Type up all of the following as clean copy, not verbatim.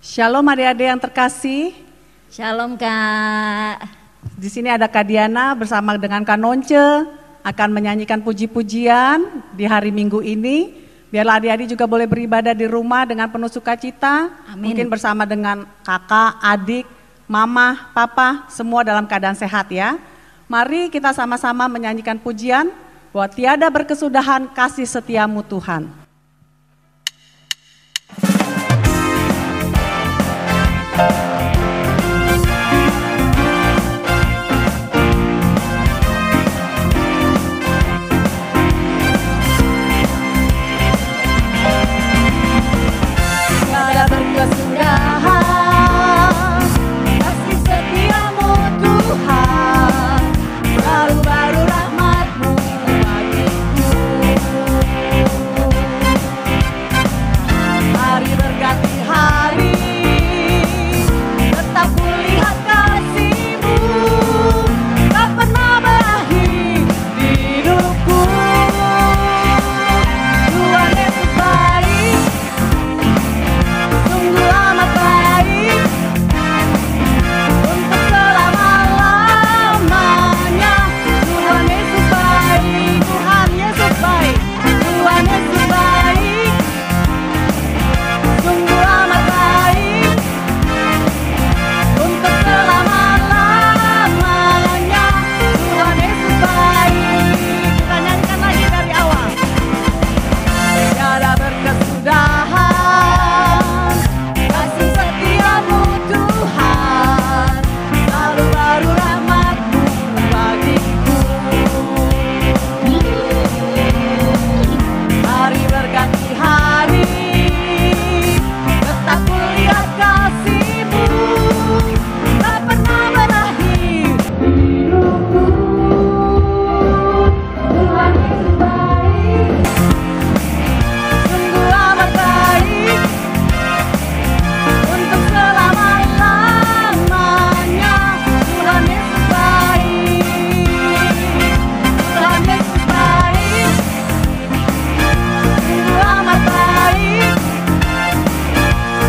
Shalom adik-adik yang terkasih. Shalom Kak. Di sini ada Kak Diana bersama dengan Kak Nonce akan menyanyikan puji-pujian di hari Minggu ini. Biarlah adik-adik juga boleh beribadah di rumah dengan penuh sukacita. Amin. Mungkin bersama dengan kakak, adik, mama, papa, semua dalam keadaan sehat ya. Mari kita sama-sama menyanyikan pujian bahwa tiada berkesudahan kasih setiamu Tuhan. Tiada berkesudahan kasih setiamu Tuhan, baru-baru rahmat-Mu bagiku. Hari berganti hari, tetap kulihat kasih-Mu, tak pernah berakhir di hidupku. Tuhan Yesus baik, sungguh amat baik, untuk selama-lamanya. Tuhan Yesus baik, Tuhan Yesus baik, Tuhan Yesus baik, sungguh amat baik, untuk selama-lamanya. Tuhan Yesus baik. Kita nyanyikan lagi dari awal. Tiada berkesudahan kasih setiamu Tuhan, selalu baru rahmat-Mu bagiku. Hari berganti hari, tetap kulihat kasih-Mu, tak pernah berakhir hidupku. Tuhan Yesus baik, sungguh amat baik, untuk selama-lamanya. Tuhan Yesus baik, Tuhan Yesus baik, sungguh amat baik,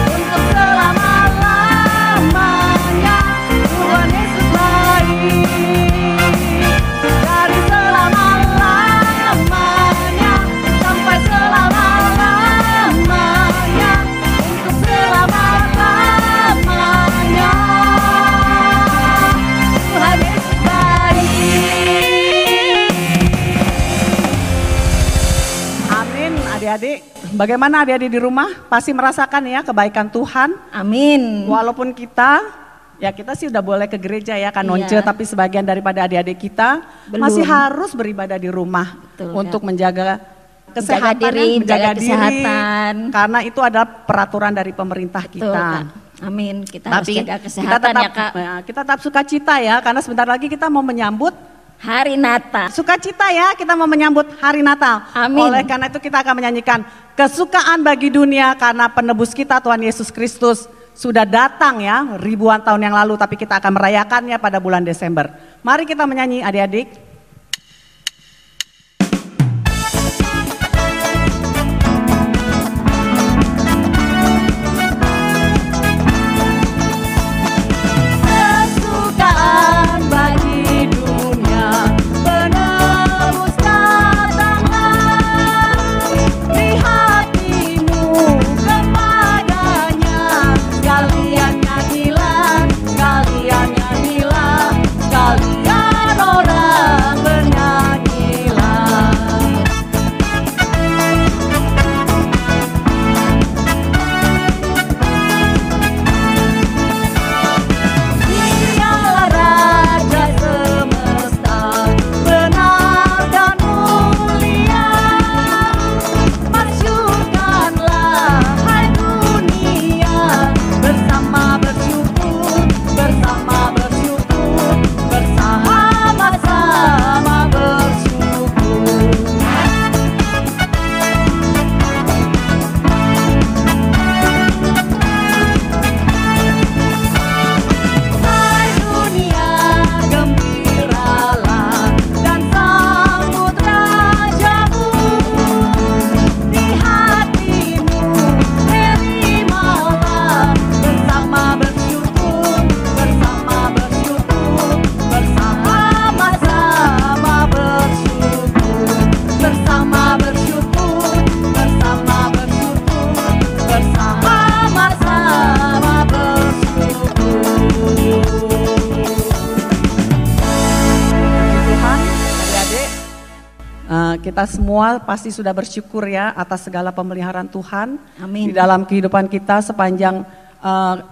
untuk selama-lamanya. Tuhan Yesus baik, dari selama-lamanya sampai selama-lamanya, untuk selama-lamanya. Tuhan Yesus baik. Amin adik-adik. Bagaimana adik-adik di rumah? Pasti merasakan ya kebaikan Tuhan. Amin. Walaupun kita sih udah boleh ke gereja ya Kak Nonce, Iya. tapi sebagian daripada adik-adik kita Belum. masih harus beribadah di rumah. Betul, untuk Kak. menjaga kesehatan, diri, menjaga menjaga kesehatan. karena itu adalah peraturan dari pemerintah Betul, kita. Kak. Amin. Kita harus jaga kita kesehatan tetap, ya Kak. kita tetap sukacita ya, karena sebentar lagi kita mau menyambut Hari Natal. sukacita ya, kita mau menyambut hari Natal. Amin. Oleh karena itu kita akan menyanyikan kesukaan bagi dunia karena penebus kita Tuhan Yesus Kristus sudah datang ya ribuan tahun yang lalu, tapi kita akan merayakannya pada bulan Desember. Mari kita menyanyi adik-adik. Kesukaan bagi dunia, penebus datanglah. Di hatimu kepadanya, sekalian nyanyilah, sekalian nyanyilah, sekalian orang kita semua pasti sudah bersyukur ya atas segala pemeliharaan Tuhan Amin. di dalam kehidupan kita sepanjang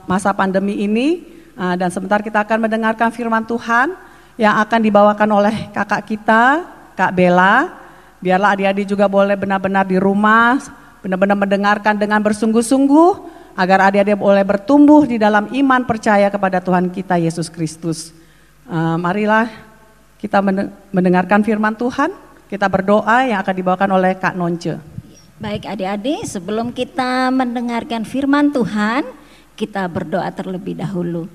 masa pandemi ini. Dan sebentar kita akan mendengarkan firman Tuhan yang akan dibawakan oleh kakak kita, Kak Bella. Biarlah adik-adik juga boleh benar-benar di rumah, benar-benar mendengarkan dengan bersungguh-sungguh, agar adik-adik boleh bertumbuh di dalam iman percaya kepada Tuhan kita Yesus Kristus. Marilah kita mendengarkan firman Tuhan, kita berdoa yang akan dibawakan oleh Kak Nonce. Baik adik-adik, sebelum kita mendengarkan firman Tuhan, kita berdoa terlebih dahulu.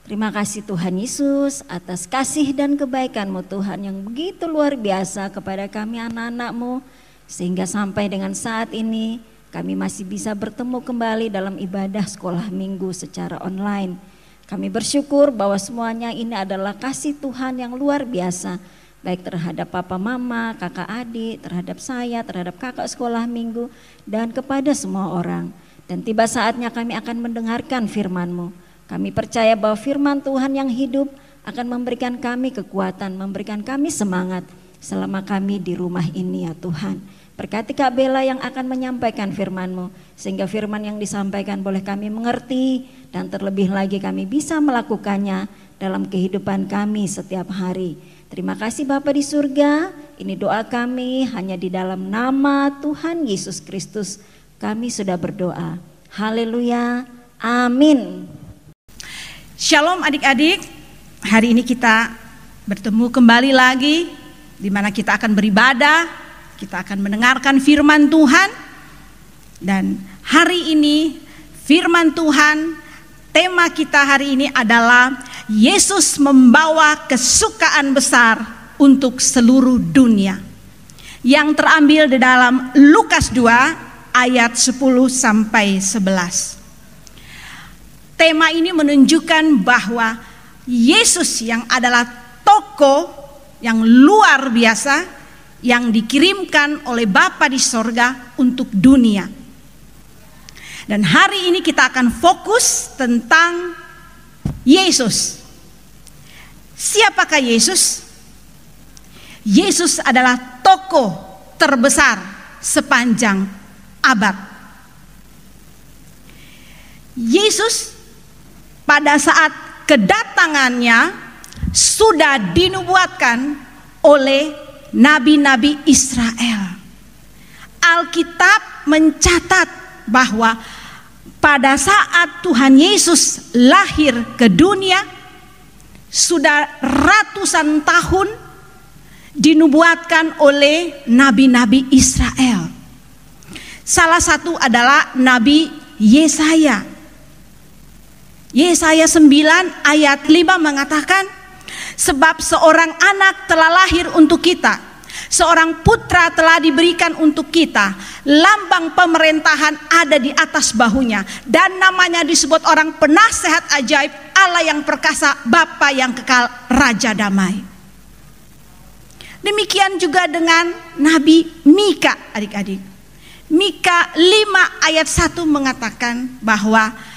Terima kasih Tuhan Yesus atas kasih dan kebaikan-Mu Tuhan yang begitu luar biasa kepada kami anak-anak-Mu, sehingga sampai dengan saat ini kami masih bisa bertemu kembali dalam ibadah sekolah minggu secara online. Kami bersyukur bahwa semuanya ini adalah kasih Tuhan yang luar biasa, baik terhadap papa mama, kakak adik, terhadap saya, terhadap kakak sekolah minggu, dan kepada semua orang. Dan tiba saatnya kami akan mendengarkan firman-Mu. Kami percaya bahwa firman Tuhan yang hidup akan memberikan kami kekuatan, memberikan kami semangat selama kami di rumah ini ya Tuhan. Berkati Kak Bella yang akan menyampaikan firman-Mu, sehingga firman yang disampaikan boleh kami mengerti, dan terlebih lagi kami bisa melakukannya dalam kehidupan kami setiap hari. Terima kasih Bapa di surga, ini doa kami hanya di dalam nama Tuhan Yesus Kristus kami sudah berdoa. Haleluya, amin. Shalom adik-adik, hari ini kita bertemu kembali lagi, di mana kita akan beribadah. Kita akan mendengarkan firman Tuhan, dan hari ini firman Tuhan, tema kita hari ini adalah Yesus membawa kesukaan besar untuk seluruh dunia, yang terambil di dalam Lukas 2 ayat 10 sampai 11. Tema ini menunjukkan bahwa Yesus yang adalah tokoh yang luar biasa yang dikirimkan oleh Bapa di sorga untuk dunia. Dan hari ini kita akan fokus tentang Yesus. Siapakah Yesus? Yesus adalah tokoh terbesar sepanjang abad. Yesus pada saat kedatangannya sudah dinubuatkan oleh nabi-nabi Israel. Alkitab mencatat bahwa pada saat Tuhan Yesus lahir ke dunia, sudah ratusan tahun dinubuatkan oleh nabi-nabi Israel. Salah satu adalah Nabi Yesaya. Yesaya 9 ayat 5 mengatakan, sebab seorang anak telah lahir untuk kita, seorang putra telah diberikan untuk kita, lambang pemerintahan ada di atas bahunya, dan namanya disebut orang penasehat ajaib, Allah yang perkasa, Bapa yang kekal, Raja damai. Demikian juga dengan Nabi Mika, adik-adik. Mika 5 ayat 1 mengatakan bahwa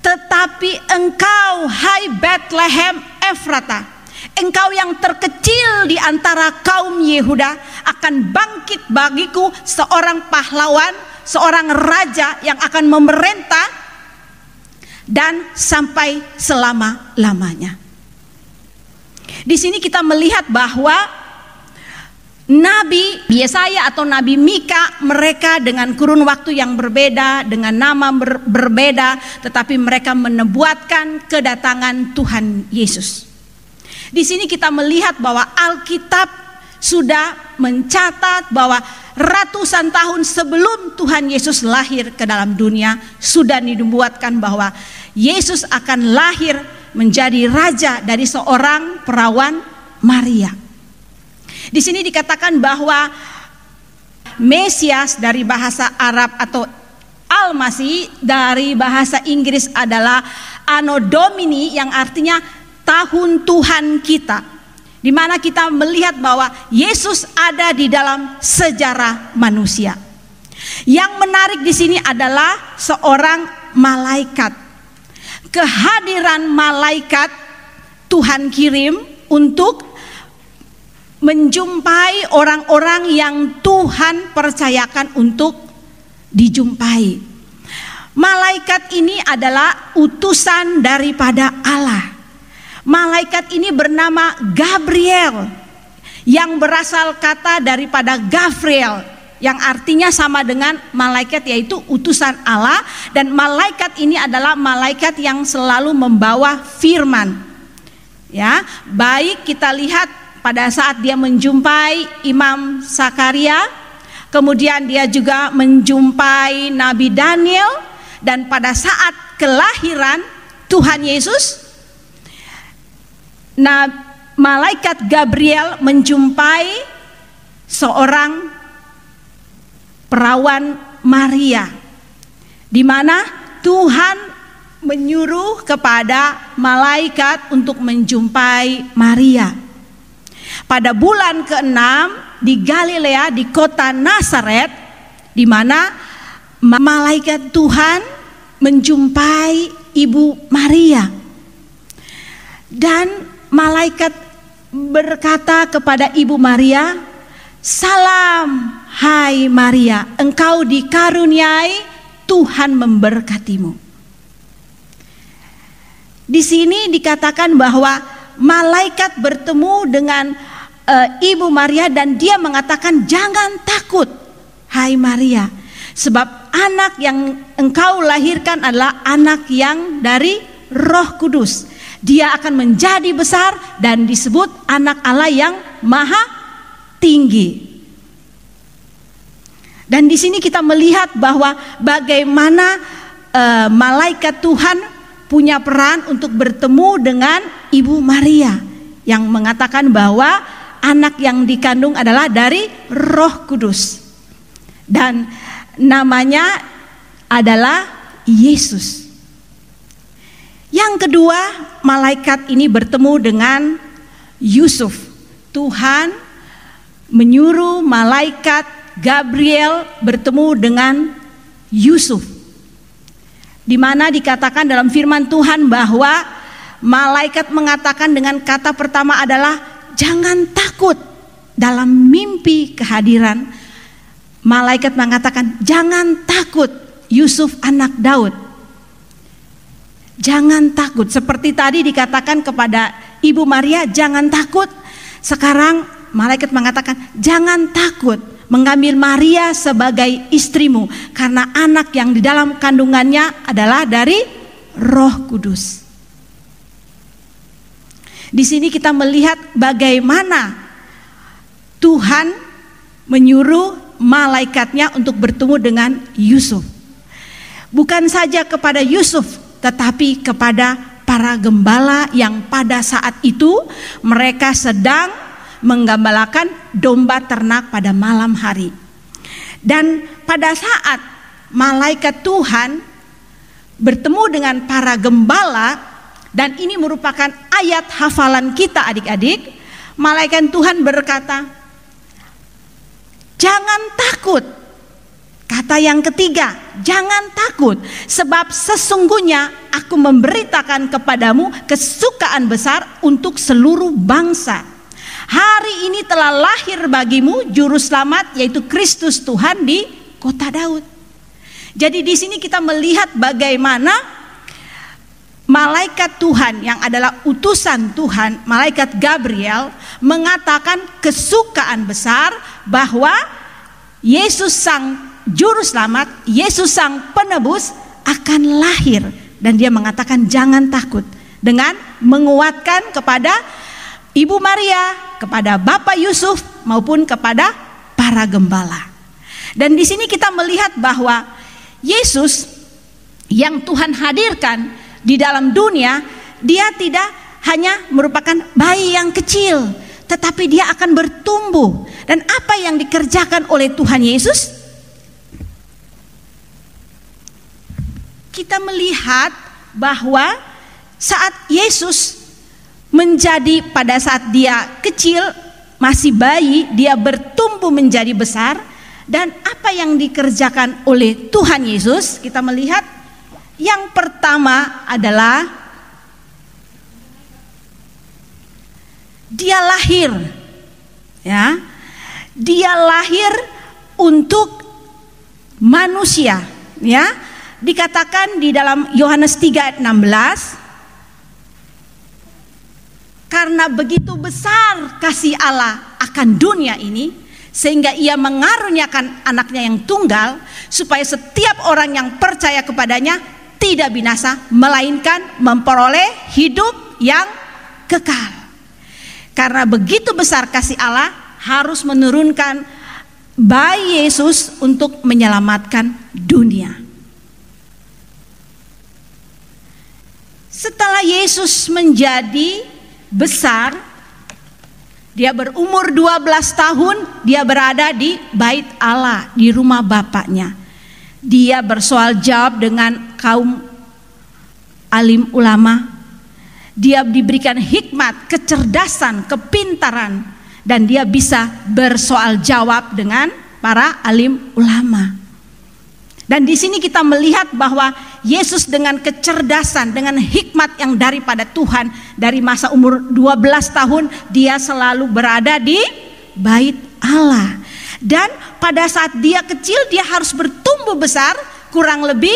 tetapi engkau hai Bethlehem Efrata, engkau yang terkecil di antara kaum Yehuda, akan bangkit bagiku seorang pahlawan, seorang raja yang akan memerintah dan sampai selama-lamanya. Di sini kita melihat bahwa Nabi Yesaya atau Nabi Mika, mereka dengan kurun waktu yang berbeda, dengan nama berbeda, tetapi mereka menubuatkan kedatangan Tuhan Yesus. Di sini kita melihat bahwa Alkitab sudah mencatat bahwa ratusan tahun sebelum Tuhan Yesus lahir ke dalam dunia, sudah dinubuatkan bahwa Yesus akan lahir menjadi raja dari seorang perawan Maria. Di sini dikatakan bahwa Mesias dari bahasa Arab atau Al-Masih dari bahasa Inggris adalah Anno Domini, yang artinya tahun Tuhan kita, di mana kita melihat bahwa Yesus ada di dalam sejarah manusia. Yang menarik di sini adalah seorang malaikat. Kehadiran malaikat Tuhan kirim untuk menjumpai orang-orang yang Tuhan percayakan untuk dijumpai. Malaikat ini adalah utusan daripada Allah. Malaikat ini bernama Gabriel, yang berasal kata daripada Gabriel, yang artinya sama dengan malaikat, yaitu utusan Allah. Dan malaikat ini adalah malaikat yang selalu membawa firman. Ya, baik kita lihat pada saat dia menjumpai Imam Zakaria, kemudian dia juga menjumpai Nabi Daniel, dan pada saat kelahiran Tuhan Yesus, malaikat Gabriel menjumpai seorang perawan Maria, di mana Tuhan menyuruh kepada malaikat untuk menjumpai Maria. Pada bulan ke-6 di Galilea, di kota Nazaret, di mana malaikat Tuhan menjumpai Ibu Maria. Dan malaikat berkata kepada Ibu Maria, "Salam, hai Maria, engkau dikaruniai, Tuhan memberkatimu." Di sini dikatakan bahwa malaikat bertemu dengan Ibu Maria dan dia mengatakan, "Jangan takut, hai Maria, sebab anak yang engkau lahirkan adalah anak yang dari Roh Kudus. Dia akan menjadi besar dan disebut anak Allah yang maha tinggi." Dan di sini kita melihat bahwa bagaimana malaikat Tuhan punya peran untuk bertemu dengan Ibu Maria, yang mengatakan bahwa anak yang dikandung adalah dari Roh Kudus. Dan namanya adalah Yesus. Yang kedua, malaikat ini bertemu dengan Yusuf. Tuhan menyuruh malaikat Gabriel bertemu dengan Yusuf, di mana dikatakan dalam firman Tuhan bahwa malaikat mengatakan dengan kata pertama adalah "jangan takut." Dalam mimpi kehadiran, malaikat mengatakan, "Jangan takut, Yusuf anak Daud. Jangan takut." Seperti tadi dikatakan kepada Ibu Maria, "Jangan takut." Sekarang malaikat mengatakan, "Jangan takut mengambil Maria sebagai istrimu, karena anak yang di dalam kandungannya adalah dari Roh Kudus." Di sini kita melihat bagaimana Tuhan menyuruh malaikatnya untuk bertemu dengan Yusuf. Bukan saja kepada Yusuf, tetapi kepada para gembala yang pada saat itu mereka sedang menggembalakan domba ternak pada malam hari. Dan pada saat malaikat Tuhan bertemu dengan para gembala, dan ini merupakan ayat hafalan kita adik-adik, malaikat Tuhan berkata, "Jangan takut." Kata yang ketiga, "Jangan takut, sebab sesungguhnya aku memberitakan kepadamu kesukaan besar untuk seluruh bangsa. Hari ini telah lahir bagimu juru selamat, yaitu Kristus Tuhan di kota Daud." Jadi di sini kita melihat bagaimana malaikat Tuhan yang adalah utusan Tuhan, malaikat Gabriel, mengatakan kesukaan besar bahwa Yesus sang juru selamat, Yesus sang penebus akan lahir. Dan dia mengatakan jangan takut, dengan menguatkan kepada Ibu Maria, kepada Bapak Yusuf maupun kepada para gembala. Dan di sini kita melihat bahwa Yesus yang Tuhan hadirkan di dalam dunia, dia tidak hanya merupakan bayi yang kecil, tetapi dia akan bertumbuh. Dan apa yang dikerjakan oleh Tuhan Yesus? Kita melihat bahwa saat Yesus menjadi, pada saat dia kecil, masih bayi, dia bertumbuh menjadi besar. Dan apa yang dikerjakan oleh Tuhan Yesus? Kita melihat yang pertama adalah dia lahir Ya. Dia lahir untuk manusia, ya. Dikatakan di dalam Yohanes 3 ayat 16, karena begitu besar kasih Allah akan dunia ini, sehingga ia mengaruniakan anaknya yang tunggal, supaya setiap orang yang percaya kepadanya tidak binasa, melainkan memperoleh hidup yang kekal. Karena begitu besar kasih Allah, harus menurunkan bayi Yesus untuk menyelamatkan dunia. Setelah Yesus menjadi besar, dia berumur 12 tahun, dia berada di bait Allah, di rumah bapaknya. Dia bersoal jawab dengan kaum alim ulama. Dia diberikan hikmat, kecerdasan, kepintaran, dan dia bisa bersoal jawab dengan para alim ulama. Dan di sini kita melihat bahwa Yesus dengan kecerdasan, dengan hikmat yang daripada Tuhan, dari masa umur 12 tahun dia selalu berada di bait Allah. Dan pada saat dia kecil dia harus bertumbuh besar kurang lebih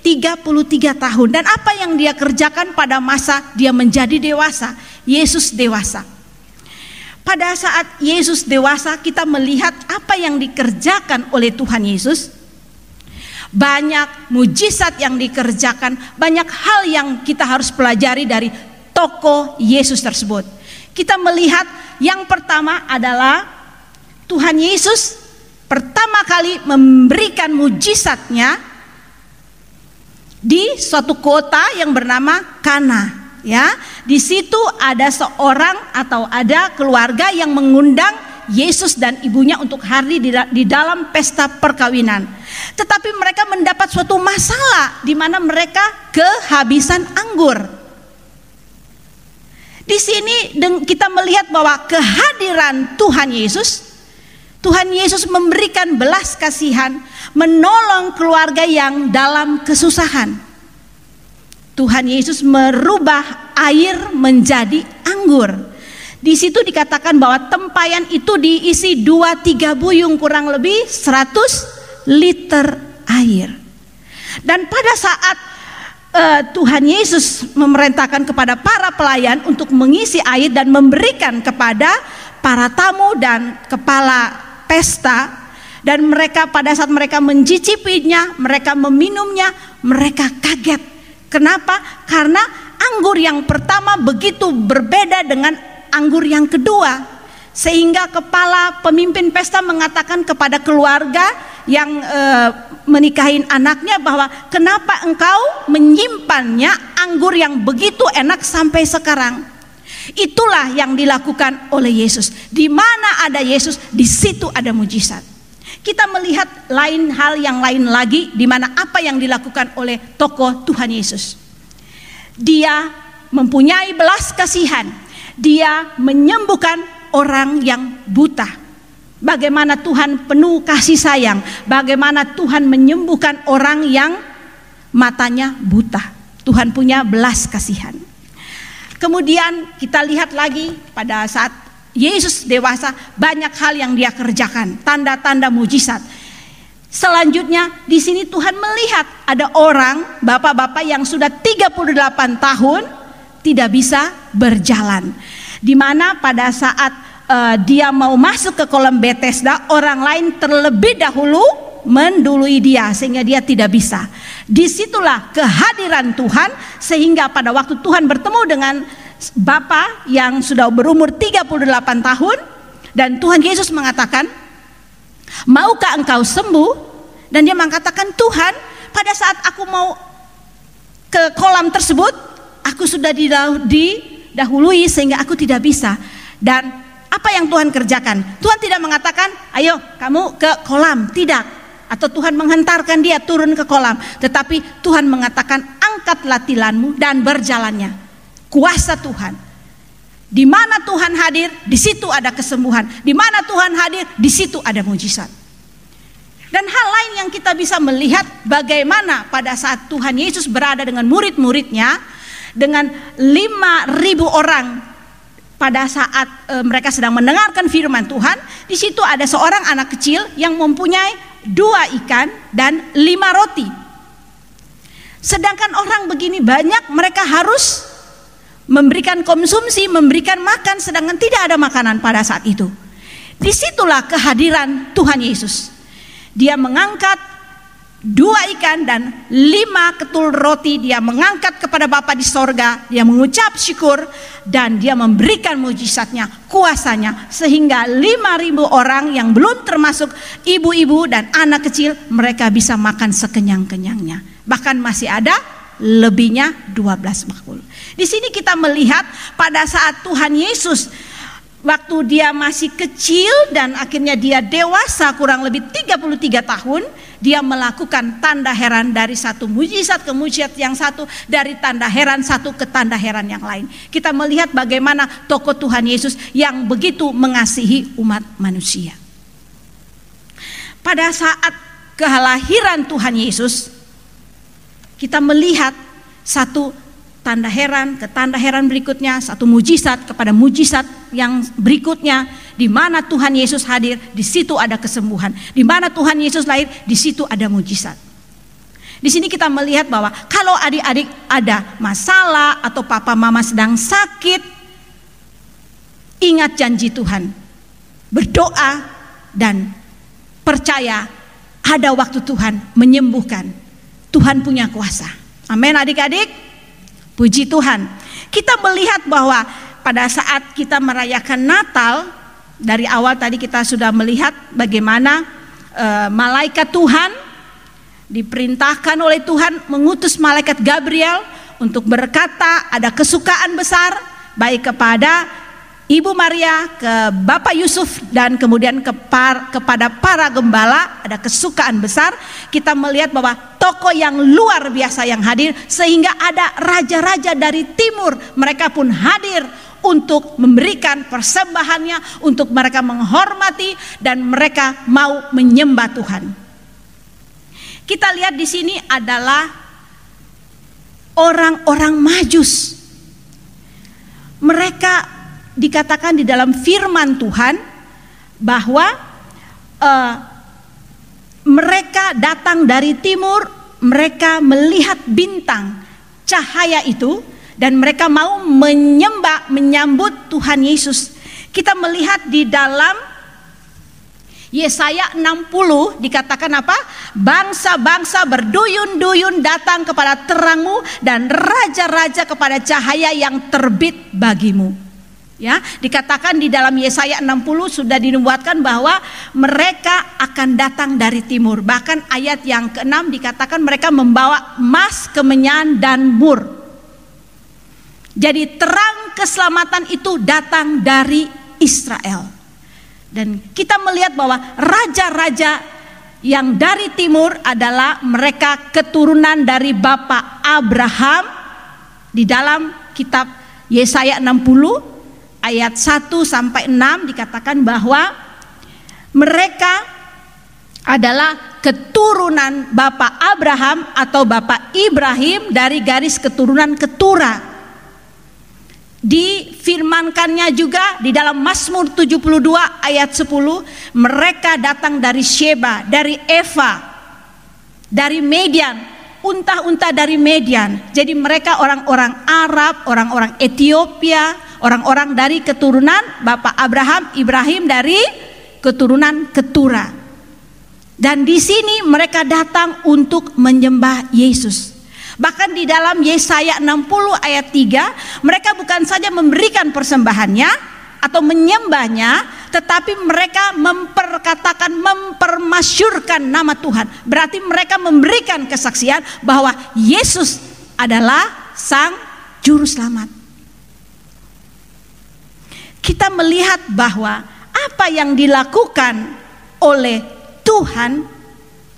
33 tahun. Dan apa yang dia kerjakan pada masa dia menjadi dewasa? Yesus dewasa. Pada saat Yesus dewasa, kita melihat apa yang dikerjakan oleh Tuhan Yesus. Banyak mujizat yang dikerjakan, banyak hal yang kita harus pelajari dari tokoh Yesus tersebut. Kita melihat yang pertama adalah Tuhan Yesus pertama kali memberikan mujizatnya di suatu kota yang bernama Kana. Ya, di situ ada seorang atau ada keluarga yang mengundang Yesus dan ibunya untuk hadir di dalam pesta perkawinan. Tetapi mereka mendapat suatu masalah di mana mereka kehabisan anggur. Di sini kita melihat bahwa kehadiran Tuhan Yesus memberikan belas kasihan, menolong keluarga yang dalam kesusahan. Tuhan Yesus merubah air menjadi anggur. Di situ dikatakan bahwa tempayan itu diisi 2-3 buyung, kurang lebih 100 liter air. Dan pada saat Tuhan Yesus memerintahkan kepada para pelayan untuk mengisi air dan memberikan kepada para tamu dan kepala pesta, dan mereka pada saat mereka mencicipinya, mereka meminumnya, mereka kaget. Kenapa? Karena anggur yang pertama begitu berbeda dengan anggur yang kedua, sehingga kepala pemimpin pesta mengatakan kepada keluarga yang menikahin anaknya bahwa kenapa engkau menyimpannya anggur yang begitu enak sampai sekarang. Itulah yang dilakukan oleh Yesus. Di mana ada Yesus, di situ ada mujizat. Kita melihat hal yang lain lagi, di mana apa yang dilakukan oleh tokoh Tuhan Yesus. Dia mempunyai belas kasihan. Dia menyembuhkan orang yang buta. Bagaimana Tuhan penuh kasih sayang, bagaimana Tuhan menyembuhkan orang yang matanya buta. Tuhan punya belas kasihan. Kemudian kita lihat lagi pada saat Yesus dewasa, banyak hal yang dia kerjakan, tanda-tanda mujizat. Selanjutnya di sini Tuhan melihat ada orang, bapak-bapak yang sudah 38 tahun tidak bisa berjalan. Di mana pada saat dia mau masuk ke kolam Bethesda, orang lain terlebih dahulu mendului dia sehingga dia tidak bisa. Disitulah kehadiran Tuhan, sehingga pada waktu Tuhan bertemu dengan Bapa yang sudah berumur 38 tahun, dan Tuhan Yesus mengatakan, maukah engkau sembuh? Dan dia mengatakan, Tuhan, pada saat aku mau ke kolam tersebut, aku sudah didahului sehingga aku tidak bisa. Dan apa yang Tuhan kerjakan? Tuhan tidak mengatakan, ayo kamu ke kolam, tidak. Atau Tuhan menghentarkan dia turun ke kolam. Tetapi Tuhan mengatakan, angkatlah tilanmu dan berjalannya. Kuasa Tuhan. Di mana Tuhan hadir, di situ ada kesembuhan. Di mana Tuhan hadir, di situ ada mujizat. Dan hal lain yang kita bisa melihat bagaimana pada saat Tuhan Yesus berada dengan murid-muridnya, dengan 5.000 orang pada saat mereka sedang mendengarkan firman Tuhan, di situ ada seorang anak kecil yang mempunyai 2 ikan dan 5 roti. Sedangkan orang begini banyak, mereka harus memberikan konsumsi, memberikan makan, sedangkan tidak ada makanan pada saat itu. Disitulah kehadiran Tuhan Yesus. Dia mengangkat 2 ikan dan 5 ketul roti, dia mengangkat kepada Bapa di sorga, dia mengucap syukur, dan dia memberikan mujizatnya, kuasanya, sehingga 5.000 orang yang belum termasuk ibu-ibu dan anak kecil, mereka bisa makan sekenyang-kenyangnya. Bahkan masih ada lebihnya 12 bakul. Di sini kita melihat pada saat Tuhan Yesus waktu dia masih kecil dan akhirnya dia dewasa kurang lebih 33 tahun, dia melakukan tanda heran dari satu mujizat ke mujizat yang satu, dari tanda heran satu ke tanda heran yang lain. Kita melihat bagaimana tokoh Tuhan Yesus yang begitu mengasihi umat manusia. Pada saat kelahiran Tuhan Yesus, kita melihat satu tanda heran ke tanda heran berikutnya, satu mujizat kepada mujizat yang berikutnya. Di mana Tuhan Yesus hadir, di situ ada kesembuhan. Di mana Tuhan Yesus lahir, di situ ada mujizat. Di sini kita melihat bahwa kalau adik-adik ada masalah atau papa mama sedang sakit, ingat janji Tuhan, berdoa dan percaya ada waktu Tuhan menyembuhkan. Tuhan punya kuasa. Amin adik-adik. Puji Tuhan. Kita melihat bahwa pada saat kita merayakan Natal, dari awal tadi kita sudah melihat bagaimana malaikat Tuhan diperintahkan oleh Tuhan mengutus malaikat Gabriel untuk berkata ada kesukaan besar baik kepada Ibu Maria, ke Bapak Yusuf, dan kemudian kepada para gembala ada kesukaan besar. Kita melihat bahwa tokoh yang luar biasa yang hadir, sehingga ada raja-raja dari timur, mereka pun hadir untuk memberikan persembahannya, untuk mereka menghormati dan mereka mau menyembah Tuhan. Kita lihat di sini adalah orang-orang Majus. Mereka dikatakan di dalam firman Tuhan bahwa mereka datang dari timur, mereka melihat bintang cahaya itu dan mereka mau menyambut Tuhan Yesus. Kita melihat di dalam Yesaya 60 dikatakan apa? Bangsa-bangsa berduyun-duyun datang kepada terangmu dan raja-raja kepada cahaya yang terbit bagimu. Ya, dikatakan di dalam Yesaya 60 sudah dinubuatkan bahwa mereka akan datang dari timur. Bahkan ayat yang ke-6 dikatakan mereka membawa emas, kemenyan dan mur. Jadi terang keselamatan itu datang dari Israel. Dan kita melihat bahwa raja-raja yang dari timur adalah mereka keturunan dari Bapak Abraham. Di dalam kitab Yesaya 60 ayat 1 sampai 6 dikatakan bahwa mereka adalah keturunan Bapak Abraham atau Bapak Ibrahim dari garis keturunan Ketura. Difirmankannya juga di dalam Mazmur 72 ayat 10, mereka datang dari Sheba, dari Eva, dari Median, unta-unta dari Median. Jadi mereka orang-orang Arab, orang-orang Ethiopia, orang-orang dari keturunan Bapak Abraham, Ibrahim dari keturunan Ketura. Dan di sini mereka datang untuk menyembah Yesus. Bahkan di dalam Yesaya 60 ayat 3, mereka bukan saja memberikan persembahannya atau menyembahnya, tetapi mereka memperkatakan, mempermasyurkan nama Tuhan. Berarti mereka memberikan kesaksian bahwa Yesus adalah Sang Juru Selamat. Kita melihat bahwa apa yang dilakukan oleh Tuhan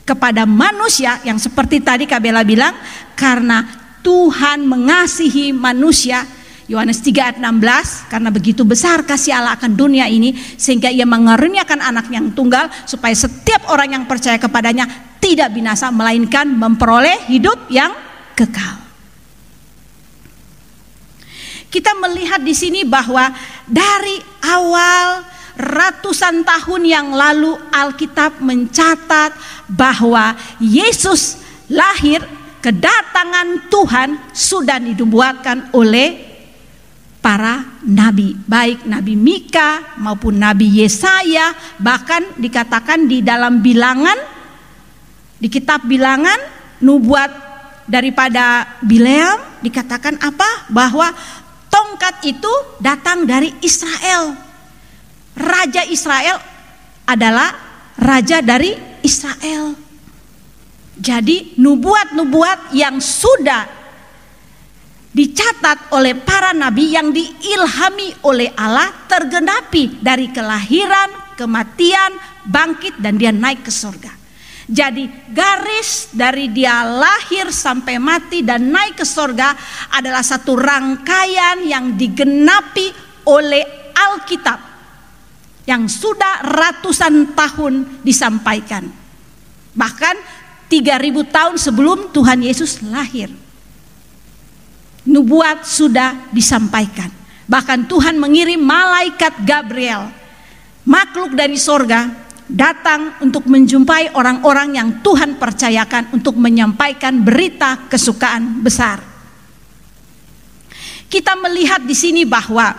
kepada manusia, yang seperti tadi Kak Bella bilang, karena Tuhan mengasihi manusia, Yohanes 3 ayat 16, karena begitu besar kasih Allah akan dunia ini sehingga ia mengaruniakan anak yang tunggal supaya setiap orang yang percaya kepadanya tidak binasa melainkan memperoleh hidup yang kekal. Kita melihat di sini bahwa dari awal ratusan tahun yang lalu Alkitab mencatat bahwa Yesus lahir, kedatangan Tuhan sudah dinubuatkan oleh para nabi, baik Nabi Mika maupun Nabi Yesaya. Bahkan dikatakan di dalam Bilangan, di kitab Bilangan, nubuat daripada Bileam dikatakan apa? Bahwa tongkat itu datang dari Israel. Raja Israel adalah raja dari Israel. Jadi nubuat-nubuat yang sudah dicatat oleh para nabi yang diilhami oleh Allah tergenapi dari kelahiran, kematian, bangkit, dan dia naik ke surga. Jadi garis dari dia lahir sampai mati dan naik ke surga adalah satu rangkaian yang digenapi oleh Alkitab yang sudah ratusan tahun disampaikan. Bahkan 3000 tahun sebelum Tuhan Yesus lahir, nubuat sudah disampaikan. Bahkan Tuhan mengirim malaikat Gabriel, makhluk dari sorga, datang untuk menjumpai orang-orang yang Tuhan percayakan untuk menyampaikan berita kesukaan besar. Kita melihat di sini bahwa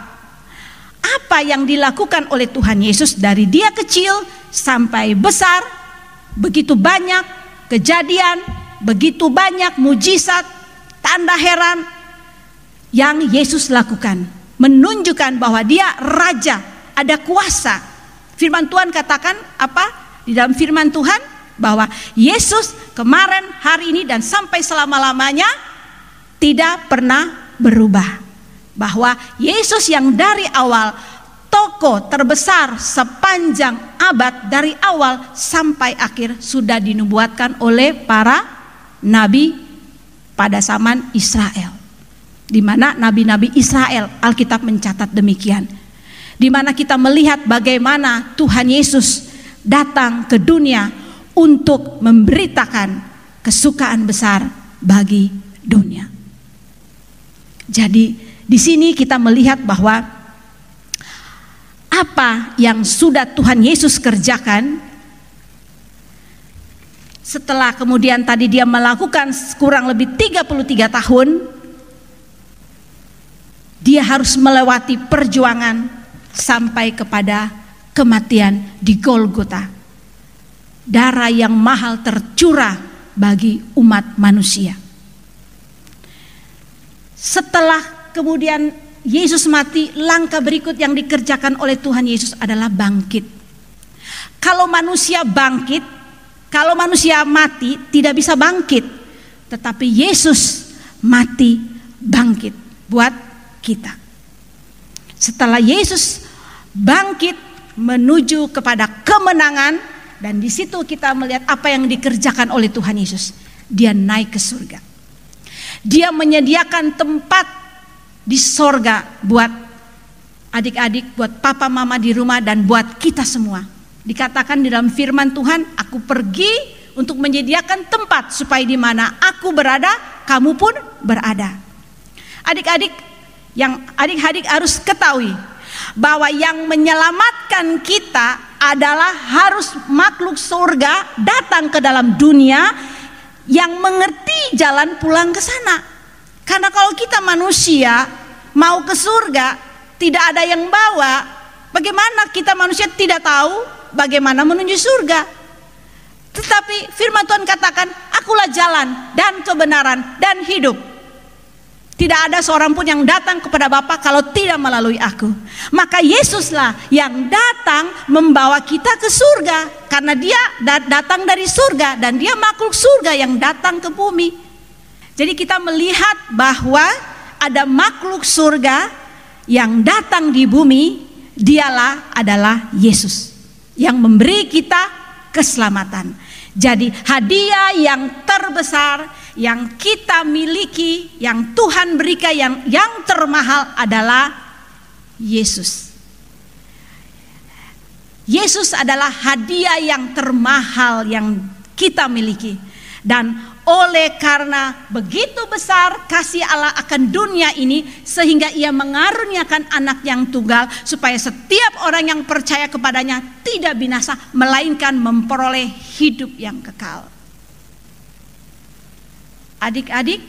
apa yang dilakukan oleh Tuhan Yesus dari dia kecil sampai besar, begitu banyak kejadian, begitu banyak mujizat, tanda heran yang Yesus lakukan, menunjukkan bahwa dia raja, ada kuasa. Firman Tuhan katakan apa? Di dalam firman Tuhan bahwa Yesus kemarin, hari ini, dan sampai selama-lamanya tidak pernah berubah. Bahwa Yesus yang dari awal tokoh terbesar sepanjang abad, dari awal sampai akhir sudah dinubuatkan oleh para nabi pada zaman Israel. Di mana nabi-nabi Israel, Alkitab mencatat demikian. Di mana kita melihat bagaimana Tuhan Yesus datang ke dunia untuk memberitakan kesukaan besar bagi dunia. Jadi di sini kita melihat bahwa apa yang sudah Tuhan Yesus kerjakan setelah kemudian tadi dia melakukan kurang lebih 33 tahun, dia harus melewati perjuangan sampai kepada kematian di Golgota. Darah yang mahal tercurah bagi umat manusia. Setelah kemudian Yesus mati, langkah berikut yang dikerjakan oleh Tuhan Yesus adalah bangkit. Kalau manusia bangkit, kalau manusia mati tidak bisa bangkit. Tetapi Yesus mati bangkit buat kita. Setelah Yesus bangkit menuju kepada kemenangan, dan di situ kita melihat apa yang dikerjakan oleh Tuhan Yesus. Dia naik ke surga. Dia menyediakan tempat di surga buat adik-adik, buat papa mama di rumah, dan buat kita semua. Dikatakan di dalam firman Tuhan, aku pergi untuk menyediakan tempat supaya di mana aku berada, kamu pun berada. Adik-adik, yang adik-adik harus ketahui bahwa yang menyelamatkan kita adalah harus makhluk surga datang ke dalam dunia yang mengerti jalan pulang ke sana. Karena kalau kita manusia mau ke surga tidak ada yang bawa, bagaimana kita manusia tidak tahu bagaimana menuju surga? Tetapi firman Tuhan katakan, akulah jalan dan kebenaran dan hidup. Tidak ada seorang pun yang datang kepada Bapa kalau tidak melalui aku. Maka Yesuslah yang datang membawa kita ke surga. Karena dia datang dari surga dan dia makhluk surga yang datang ke bumi. Jadi kita melihat bahwa ada makhluk surga yang datang di bumi. Dialah adalah Yesus yang memberi kita keselamatan. Jadi hadiah yang terbesar yang kita miliki, yang Tuhan berikan, yang termahal adalah Yesus. Yesus adalah hadiah yang termahal yang kita miliki. Dan oleh karena begitu besar kasih Allah akan dunia ini, sehingga ia mengaruniakan anak yang tunggal, supaya setiap orang yang percaya kepadanya tidak binasa, melainkan memperoleh hidup yang kekal. Adik-adik,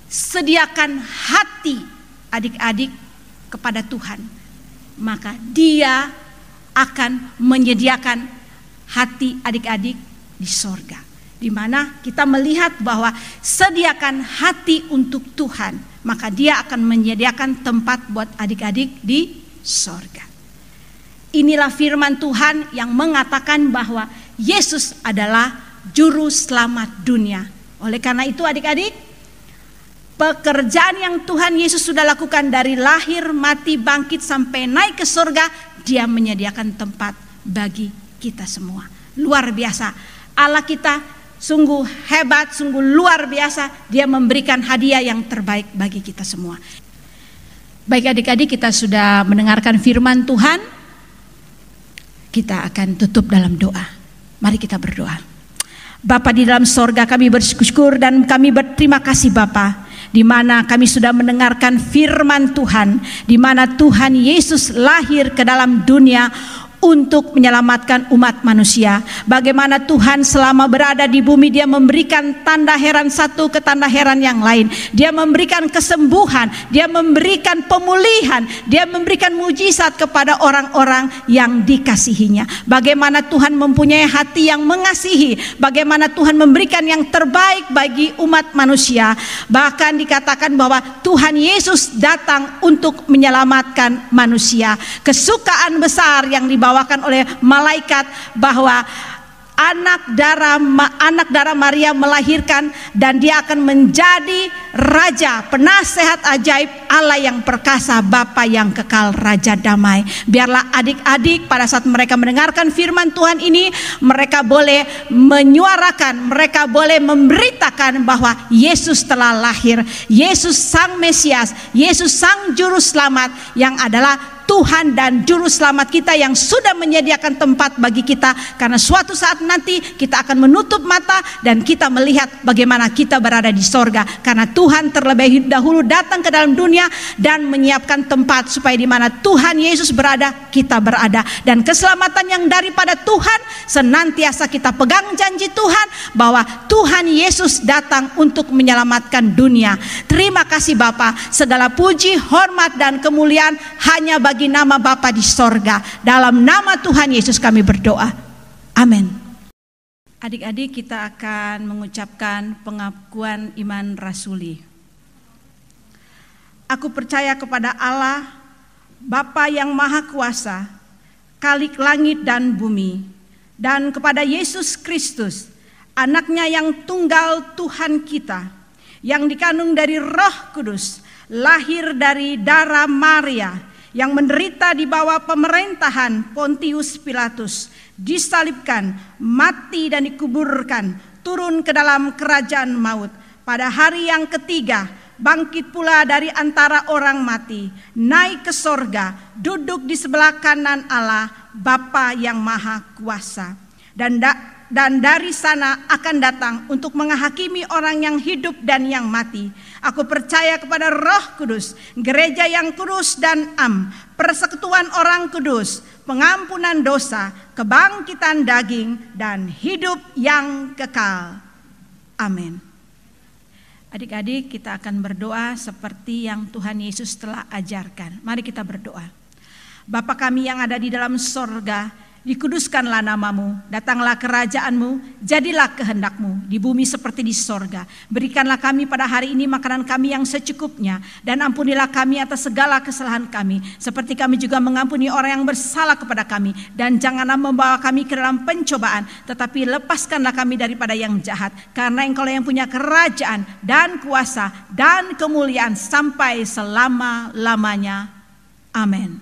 sediakan hati adik-adik kepada Tuhan, maka Dia akan menyediakan hati adik-adik di sorga, di mana kita melihat bahwa sediakan hati untuk Tuhan, maka Dia akan menyediakan tempat buat adik-adik di sorga. Inilah firman Tuhan yang mengatakan bahwa Yesus adalah juru selamat dunia. Oleh karena itu adik-adik, pekerjaan yang Tuhan Yesus sudah lakukan dari lahir, mati, bangkit sampai naik ke sorga, Dia menyediakan tempat bagi kita semua. Luar biasa. Allah kita sungguh hebat, sungguh luar biasa. Dia memberikan hadiah yang terbaik bagi kita semua. Baik adik-adik, kita sudah mendengarkan firman Tuhan. Kita akan tutup dalam doa. Mari kita berdoa. Bapa di dalam sorga, kami bersyukur dan kami berterima kasih Bapa, di mana kami sudah mendengarkan firman Tuhan, di mana Tuhan Yesus lahir ke dalam dunia untuk menyelamatkan umat manusia. Bagaimana Tuhan selama berada di bumi, Dia memberikan tanda heran satu ke tanda heran yang lain. Dia memberikan kesembuhan, Dia memberikan pemulihan, Dia memberikan mujizat kepada orang-orang yang dikasihinya. Bagaimana Tuhan mempunyai hati yang mengasihi, bagaimana Tuhan memberikan yang terbaik bagi umat manusia. Bahkan dikatakan bahwa Tuhan Yesus datang untuk menyelamatkan manusia. Kesukaan besar yang dibawakan oleh malaikat bahwa anak darah Maria melahirkan, dan dia akan menjadi raja, penasehat ajaib, Allah yang perkasa, Bapa yang kekal, Raja damai. Biarlah adik-adik pada saat mereka mendengarkan firman Tuhan ini, mereka boleh menyuarakan, mereka boleh memberitakan bahwa Yesus telah lahir, Yesus sang Mesias, Yesus sang juru selamat, yang adalah Tuhan dan juru selamat kita, yang sudah menyediakan tempat bagi kita. Karena suatu saat nanti kita akan menutup mata dan kita melihat bagaimana kita berada di sorga, karena Tuhan terlebih dahulu datang ke dalam dunia dan menyiapkan tempat supaya di mana Tuhan Yesus berada, kita berada. Dan keselamatan yang daripada Tuhan, senantiasa kita pegang janji Tuhan bahwa Tuhan Yesus datang untuk menyelamatkan dunia. Terima kasih Bapa, segala puji, hormat dan kemuliaan hanya bagi nama Bapa di sorga. Dalam nama Tuhan Yesus kami berdoa. Amin. Adik-adik, kita akan mengucapkan pengakuan iman rasuli. Aku percaya kepada Allah, Bapa yang Maha Kuasa, Khalik langit dan bumi, dan kepada Yesus Kristus, anaknya yang tunggal Tuhan kita, yang dikandung dari Roh Kudus, lahir dari darah Maria, yang menderita di bawah pemerintahan Pontius Pilatus, disalibkan, mati dan dikuburkan, turun ke dalam kerajaan maut. Pada hari yang ketiga, bangkit pula dari antara orang mati, naik ke sorga, duduk di sebelah kanan Allah, Bapa yang Maha Kuasa. Dan dari sana akan datang untuk menghakimi orang yang hidup dan yang mati. Aku percaya kepada Roh Kudus, gereja yang kudus dan am, persekutuan orang kudus, pengampunan dosa, kebangkitan daging, dan hidup yang kekal. Amin. Adik-adik, kita akan berdoa seperti yang Tuhan Yesus telah ajarkan. Mari kita berdoa. Bapa kami yang ada di dalam sorga, dikuduskanlah namamu, datanglah kerajaanmu, jadilah kehendakmu di bumi seperti di sorga. Berikanlah kami pada hari ini makanan kami yang secukupnya, dan ampunilah kami atas segala kesalahan kami, seperti kami juga mengampuni orang yang bersalah kepada kami. Dan janganlah membawa kami ke dalam pencobaan, tetapi lepaskanlah kami daripada yang jahat, karena Engkau yang punya kerajaan dan kuasa dan kemuliaan sampai selama-lamanya. Amin.